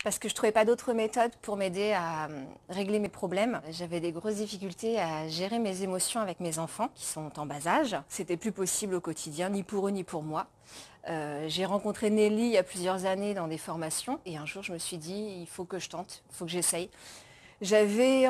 parce que je trouvais pas d'autres méthodes pour m'aider à régler mes problèmes. J'avais des grosses difficultés à gérer mes émotions avec mes enfants qui sont en bas âge. C'était plus possible au quotidien, ni pour eux ni pour moi. J'ai rencontré Nelly il y a plusieurs années dans des formations et un jour je me suis dit il faut que je tente, il faut que j'essaye. J'avais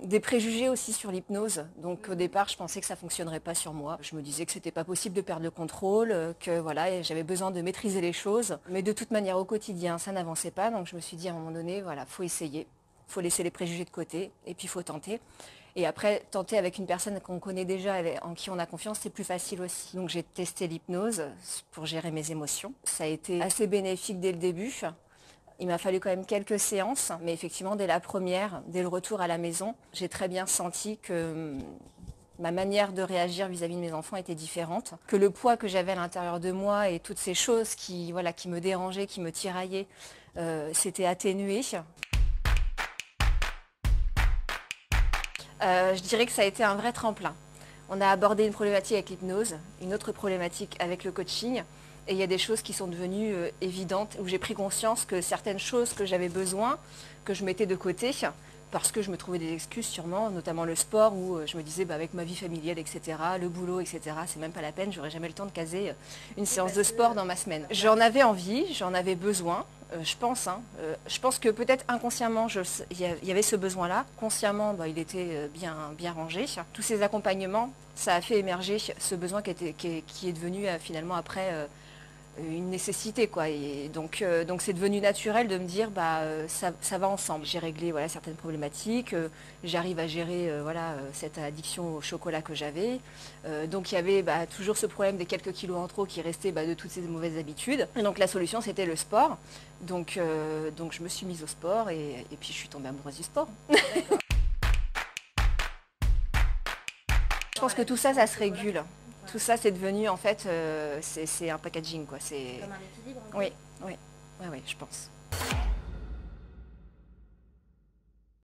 des préjugés aussi sur l'hypnose, donc au départ je pensais que ça fonctionnerait pas sur moi. Je me disais que c'était pas possible de perdre le contrôle, que voilà, j'avais besoin de maîtriser les choses, mais de toute manière au quotidien ça n'avançait pas, donc je me suis dit à un moment donné, voilà, faut essayer, faut laisser les préjugés de côté et puis faut tenter. Et après, tenter avec une personne qu'on connaît déjà, en qui on a confiance, c'est plus facile aussi. Donc j'ai testé l'hypnose pour gérer mes émotions. Ça a été assez bénéfique dès le début. Il m'a fallu quand même quelques séances, mais effectivement, dès la première, dès le retour à la maison, j'ai très bien senti que ma manière de réagir vis-à-vis de mes enfants était différente, que le poids que j'avais à l'intérieur de moi et toutes ces choses qui me dérangeaient, qui me tiraillaient, s'étaient atténuées. Je dirais que ça a été un vrai tremplin. On a abordé une problématique avec l'hypnose, une autre problématique avec le coaching, et il y a des choses qui sont devenues évidentes, où j'ai pris conscience que certaines choses que j'avais besoin, que je mettais de côté, parce que je me trouvais des excuses sûrement, notamment le sport, où je me disais avec ma vie familiale, etc., le boulot, etc., c'est même pas la peine, j'aurais jamais le temps de caser une séance de sport dans ma semaine. J'en avais envie, j'en avais besoin, je pense. Je pense que peut-être inconsciemment, il y avait ce besoin-là. Consciemment, il était bien rangé. Tous ces accompagnements, ça a fait émerger ce besoin qui est devenu finalement après une nécessité, quoi. Et donc c'est devenu naturel de me dire ça va ensemble. J'ai réglé certaines problématiques, j'arrive à gérer cette addiction au chocolat que j'avais. Donc il y avait toujours ce problème des quelques kilos en trop qui restaient de toutes ces mauvaises habitudes. Et donc la solution c'était le sport. Donc je me suis mise au sport et puis je suis tombée amoureuse du sport. Je pense que tout ça, ça se régule. Tout ça, c'est devenu, en fait, c'est un packaging, quoi. Comme un équilibre. Oui, je pense.